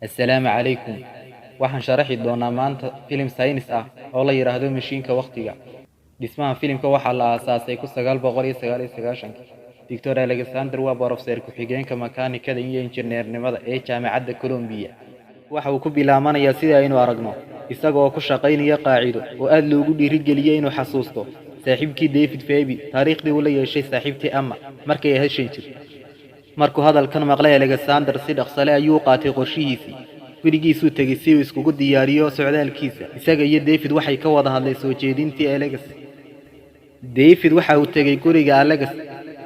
Assalaamu calaykum. Waxaan sharaxi doonaa maanta filim saynis ah oo la yiraahdo Mashiinka Waqtiga. Dhismaha filimka waxaa la aasaasay 1999. Dr. Alexander waa barofeer ku-xigeenka makaanikada iyo injineernimada ee Jaamacadda Columbia. Waxa uu ku bilaabanayaa sida aynu aragno, isaga oo ku shaqaynaya qaacido oo aad loogu dhiirigeliyay inuu xasuusto saaxiibkii David Feby taariikhdii uu la yeeshay saaxiibtii Emma markay ahayd 5 jir. markuu hadalkan maqlay Alexander si dhaqso leh ayuu qaatay qorshihiisii. gurigiisuu tegay si uu iskugu diyaariyo socdaalkiisa. isaga iyo David waxay ka wada hadlay soo jeedintii Alex. David waxa uu tegay guriga Alex,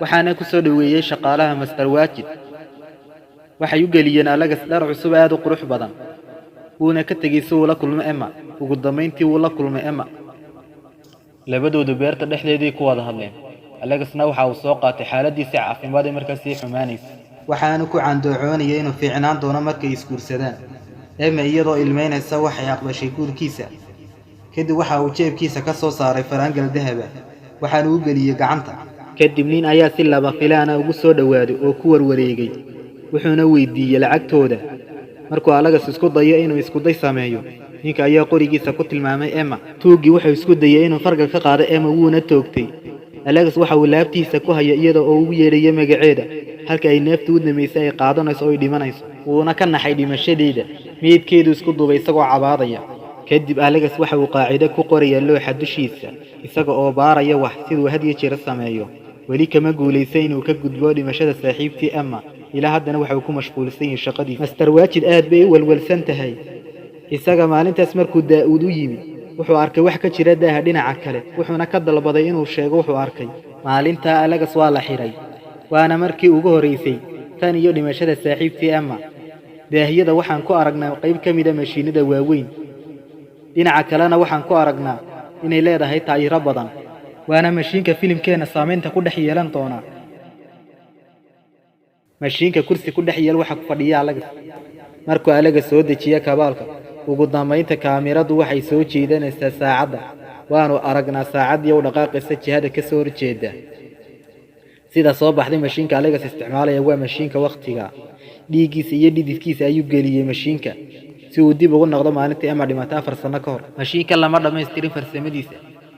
waxaana ku soo dhaweeyay shaqaalaha Mr. Wajid. waxay u geliyeen Alex dhar cusub aad u qurux badan. wuuna ka tegay si uu la kulmo Emma. ugu dambeyntii wuu la kulmay Emma. labadoodu beerta dhexdeedii ku wada hadleen. Alexna waxa uu soo qaatay xaaladiisa caafimaad ee markaas sii xumaanaysa. waxaanu ku candoonayay inuu fiicnaan doono markay isguursadaan. Emma iyadoo ilmeynaysa waxay aqbashay guurkiisa. kadib waxa uu jeebkiisa ka soo saaray faraangal dahab ah. waxaanu u geliyay gacanta. kadib nin ayaa si laba filaan ugu soo dhawaaday oo ku warwareegay. wuxuuna weydiiyay lacagtooda. markuu Alex isku dayo inuu isku day sameeyo, ninka ayaa qorigiisa ku tilmaamay Emma. tuugii wuxuu isku dayay inuu fargal ka qaado Emma wuuna toogtay. Alex waxa uu laabtiisa ku hayay iyada oo ugu yeedhay magaceeda, halka ay neeftu u dhameysay ay qaadanayso oo ay dhimanayso. wuuna ka naxay dhimashadeeda. meedkeedu isku duubay isagoo cabaadaya. kadib Alex waxa uu qaacido ku qoraya looxa dushiisa, isaga oo baaraya wax siduu had iyo jeer sameeyo. weli kama guulaysan inuu ka gudbo dhimashada saaxiibtii Emma. ilaa haddana waxa uu ku mashquulsan yahay shaqadiisa. Mr. Wajid aad bay u walwalsan tahay. isaga maalintaas markuu Daa'uud u yimid, wuxuu arkay wax ka jira daaha dhinaca kale. wuxuuna ka dalbaday inuu sheego wuxuu arkay. maalinta Alex waa la xiray. waana markii ugu horeysay tan iyo dhimashada saaxiibtii Emma. daahiyada waxaan ku aragnaa qayb ka mid ah mashiinada waaweyn. dhinaca kalena waxaan ku aragnaa inay leedahay taayiro badan. waana mashiinka filimkeena saameynta ku dhex yeelan doona. mashiinka kursi ku dhex yeel waxa ku fadhiya Alex. markuu Alex soo dejiyo kabaalka, ugu dambeynta kaamiradu waxay soo jeedinaysaa saacadda. waanu aragnaa saacadii u dhaqaaqaysa jihada ka soo horjeeda. sida soo baxday mashiinka Alex isticmaalaya waa mashiinka waqtiga. dhiiggiisa iyo dhididkiisa ayuu geliyay mashiinka si uu dib ugu noqdo maalintii Emma dhimatay 4 sano ka hor. mashiinka lama dhammaystirin farsamadiisa.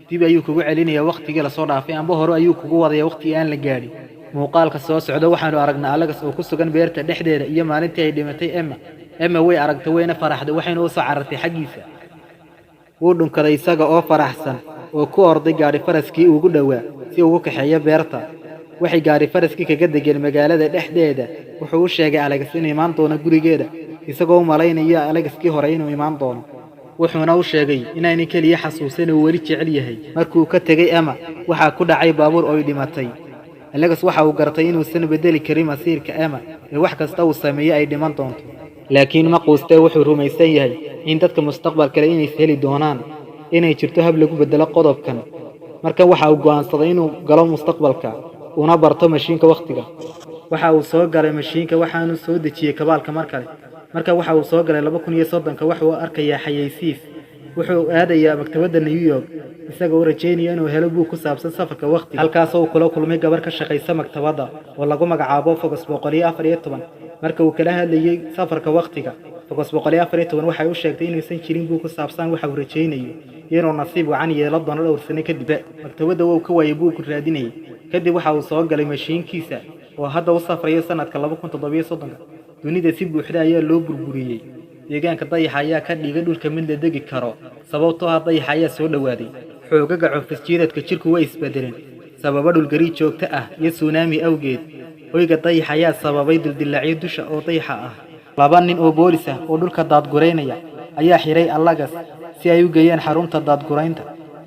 dib ayuu kugu celinayaa waqtigii la soo dhaafay amba hore ayuu kugu wadayaa waqtigii aan la gaadhin. muuqaalka soo socda waxaanu aragnaa Alex oo ku sugan beerta dhexdeeda iyo maalintii ay dhimatay Emma. Emma way aragtay wayna faraxday, waxayna u soo carartay xagiisa. wuu dhunkaday isaga oo faraxsan oo ku orday gaari faraskii ugu dhawaa si uu ugu kaxeeyo beerta. waxay gaari faraskii kaga degeen magaalada dhexdeeda. wuxuu u sheegay Alex inuu imaan doono gurigeeda, isagoo u malaynaya Alexkii hore inuu imaan doono. wuxuuna u sheegay inaanay kaliya xasuusan oo weli jecel yahay. markuu ka tegay Emma, waxaa ku dhacay baabuur oo dhimatay. Alex waxa uu gartay inuusan bedeli karin masiirka Emma, ee wax kasta uu sameeyo ay dhiman doonto. laakiin ma quustay. wuxuu rumaysan yahay in dadka mustaqbalka inay heli doonaan, inay jirto hab lagu bedelo qodobkan. marka waxa uu go'aansaday inuu galo mustaqbalka una barto mashiinka waqtiga. waxa uu soo galay mashiinka waxaanu soo dejiyay kabaalka markale. marka waxa uu soo galay 2030 waxa uu arkayaa xayeysiis. wuxuu aadayaa maktabadda New York isagoo u rajeynaya inuu helo buug ku saabsan safarka waqtiga. halkaas oo kula kulmay gabar ka shaqeysa maktabadda oo lagu magacaabo Focus 414. marka uu kala hadlayay safarka waqtiga, Focus 414 waxay u sheegtay inaysan jirin buug ku saabsan waxa uu rajeynayo inuu nasiib wacan yeelo doono dhowr sano kadib. maktabadda uu ka waayay buug ku raadinayay. kadib waxa uu soo galay mashiinkiisa oo hadda u safraya sanadka 2037. dunida si buuxda ayaa loo burburiyay. deegaanka dayaxa ayaa ka dhigay dhulka mid la degi karo sababtoo ah dayaxa ayaa soo dhawaaday. xoogaga cufisjiidadka jirku way isbedeleen sababa dhulgari joogto ah iyo tsunami awgeed. hoyga dayaxa ayaa sababay dildilaacyo dusha oo dayaxa ah. 2 nin oo boolis ah oo dhulka daadgureynaya ayaa xiray Alex si ay u geeyaan xarunta daadgureynta.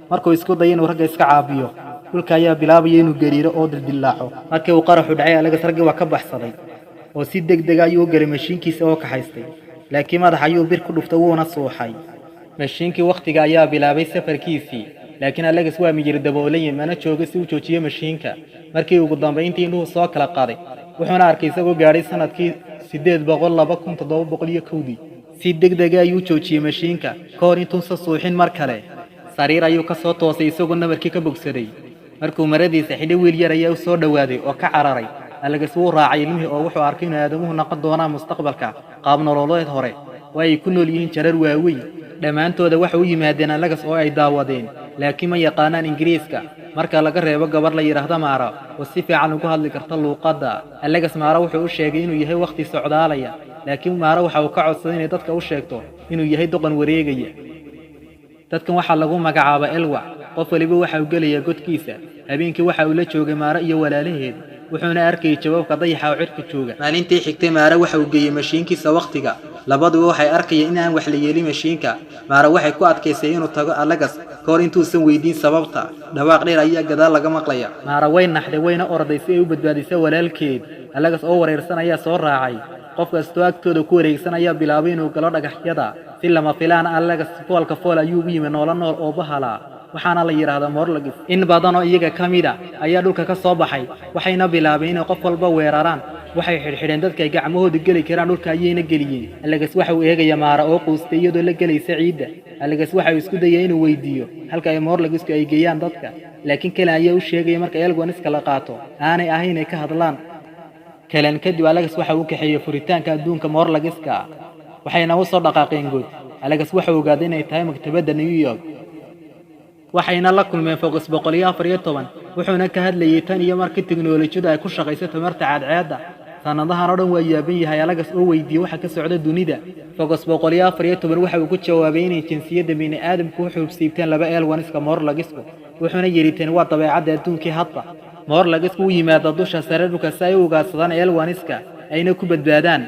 markuu isku dayay inuu ragga iska caabiyo, dhulka ayaa bilaabay inuu gariiro oo dildilaaco. markii uu qaraxu dhacay, Alex ragga waa ka baxsaday oo si degdeg ah ayuu galay mashiinkiisa oo ka haystay. laakiin madax ayuu bir ku dhuftay wuuna suuxay. mashiinkii waqtiga ayaa bilaabay safarkiisii, laakiin Alex waa miyir daboolay mana joogo si uu joojiyo mashiinka. markii ugu dambeyntii inuu soo kala qaaday, wuxuuna arkay isagoo gaaray sanadkii 800 si degdeg ah ayuu joojiyay mashiinka ka hor intuusan suuxin mar kale. sariir ayuu ka soo toosay isagoo nabarkii ka bogsaday. markuu maradiisa xidhay, wiil yar ayaa u soo dhawaaday oo ka cararay. alagas wuu raacay ilmihii oo wuxuu arkay in aadamuhu noqon doonaan mustaqbalka qaab nololeed hore oo ay ku nool yihiin jarar waaweyn dhammaantooda waxa u yimaadeen alagas oo ay daawadeen laakiin ma yaqaanaan ingiriiska marka laga reebo gabar la yiraahdo Maara oo si fiican ugu hadli karta luuqadda alagas Maara wuxuu u sheegay inuu yahay waqti socdaalaya laakiin Maara waxa uu ka codsaday inay dadka u sheegto inuu yahay doqon wareegaya dadkan waxa lagu magacaabaa Elwa qof waliba waxa uu galaya godkiisa habeenkii waxa uu la joogay Maara iyo walaalaheed wuxuuna arkay jawaabka dayaxa oo cirka jooga maalintii xigtay Maara waxa uu geeyay mashiinkiisa waqtiga labaduba waxay arkayeen in aan wax la yeelin mashiinka Maara waxay ku adkaysay inuu tago alagas koor intuusan weydiin sababta dhawaaq dheer ayaa gadaal laga maqlaya Maara way naxday wayna orday si ay u badbaadiso walaalkeed alagas oo wareersan ayaa soo raacay qof kasta agtooda ku wareegsan ayaa bilaabay inuu galo dhagaxyada si lama filaan alagas foolka fool ayuu u yimid nool oo bahala waxaana la yiraahdaa Morlagis in badan oo iyaga kamida ayaa dhulka ka soo baxay waxayna bilaabeen inay qof walba weeraraan waxay xirxireen dadka ay gacmahooda gali karaan dhulka ayayna galiyeen alagas waxa uu eegaya Maara oo quustay iyadoo la galaysa ciida alagas waxa uu isku dayay inuu weydiiyo halka ay Morlagisku ay geeyaan dadka laakiin kale ayaa u sheegay marka Elgoniska la qaato aanay ahayn ay ka hadlaan kalan kadib alagas waxa uu kaxeeyay furitaanka adduunka Morlagiska waxayna u soo dhaqaaqeen good alagas waxa uu ogaaday inay tahay maktabadda New York waxayna la kulmeen Focus 114 wuxuuna ka hadlayay tan iyo markii tiknoolajiyada ay ku shaqeyso tamarta cadceedda sanadahan oo dhan waa yaaban yahay alagas oo weydiiyay waxa ka socda dunida Focus 114 waxa uu ku jawaabay in jinsiyadda bini'aadamku wuxuu xubsiibteen laba Elwaniska Morlagisku wuxuuna yiriteen waa dabeecadda adduunkii hadda Morlagisku u yimaado dusha sare dhulka si ay u ugaadsadaan Elwaniska ayna ku badbaadaan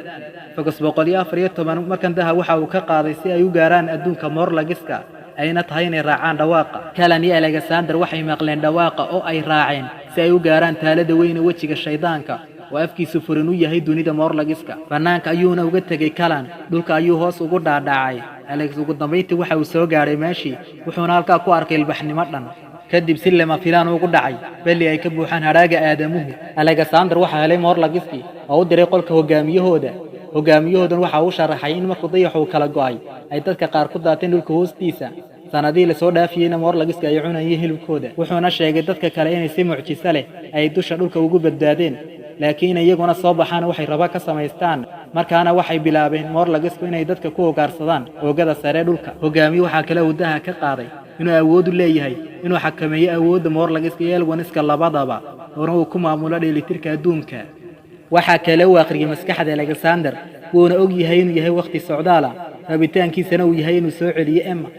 Focus 114 markan daha waxa uu ka qaaday si ay u gaaraan adduunka Morlagiska ayna tahay inay raacaan dhawaaqa kalan iyo Alexander waxay maqleen dhawaaqa oo ay raaceen si ay u gaaraan taalada weyn wajiga shaydaanka oo afkiisu furan u yahay dunida Morlagiska banaanka ayuuna uga tagay kalan dhulka ayuu hoos ugu dhaadhacay Alex ugu dambeyntii waxa uu soo gaaray meeshii wuxuuna halka ku arkay ilbaxnimo dhan kadib si lama filaan ugu dhacay bali ay ka buuxaan haraaga aadamuhu Alexander waxa helay Morlagiski oo u diray qolka hogaamiyahoodan waxa uu sharaxay in markuu dayaxu kala go'ay ay dadka qaar ku daateen dhulka hoostiisa sanadii la soo dhaafiyayna Morlagiska ay cunayeen hilibkooda wuxuuna sheegay dadka kale inay si mucjiso leh ay dusha dhulka ugu badbaadeen laakiin iyaguna soo baxaan waxay raba ka samaystaan markaana waxay bilaabeen Morlagisku inay dadka ku hogaarsadaan oogada sare dhulka hogaamiye waxa kale uu daha ka qaaday inuu awood u leeyahay inuu xakameeyo awoodda Morlagiska iyo Elwaniska labadaba oo uu ku maamulo dheelitirka adduunka waxa kale uu akhriyay maskaxda Alexander wuuna og yahay inuu yahay waqti socdaala rabitaankiisana uu yahay inuu soo celiyo Emma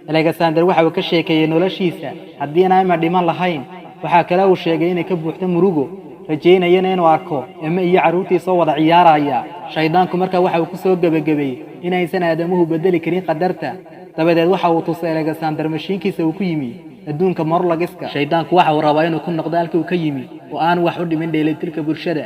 Alexander waxa uu ka sheekeeyay noloshiisa haddii Emma dhiman lahayn waxa kale uu sheegay inay ka buuxdo murugo rajeynayeen inuu arko Emma iyo caruurtiisa wada ciyaaraya shaydaanku markaa waxa uu ku soo gabagabeeyay inaysan aadamuhu bedeli karin qadarta dabadeed waxa uu tusay Alexander mashiinkiisa uu ku yimi adduunka Morlagiska shaydaanku waxa uu rabaa inuu ku noqdo halkii uu ka yimi oo aan wax u dhimin dheelitirka bulshada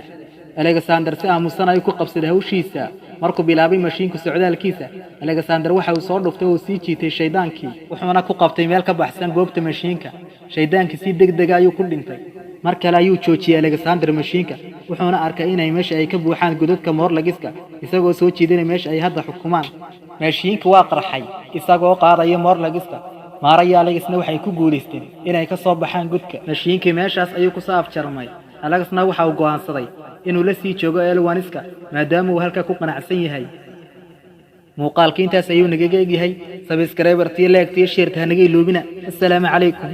Alexander si aamusan ay ku qabsaday hawshiisa markuu bilaabay mashiinka socdaalkiisa Alexander waxa uu soo dhuftay oo sii jiitay shaydaankii wuxuuna ku qabtay meel ka baxsan goobta mashiinka shaydaankii si degdeg ah ayuu ku dhintay markale ayuu joojiyay Alexander mashiinka wuxuuna arkay inay meesha ay ka buuxaan godadka Morlagiska isagoo soo jiidanay meesha ay hadda xukumaan mashiinka waa qarxay isagoo qaadaya Morlagiska Maara iyo Alexna waxay ku guuleysteen inay ka soo baxaan godka mashiinka meeshaas ayuu ku saaf jarmay Alexna waxa uu go'aansaday inuu la sii joogo Elwaniska maadaama uu halka ku qanacsan yahay muuqaalkiintaas ayuu naga eegyahay subscriber tii like tii share ta naga iloobina assalaamu calaykum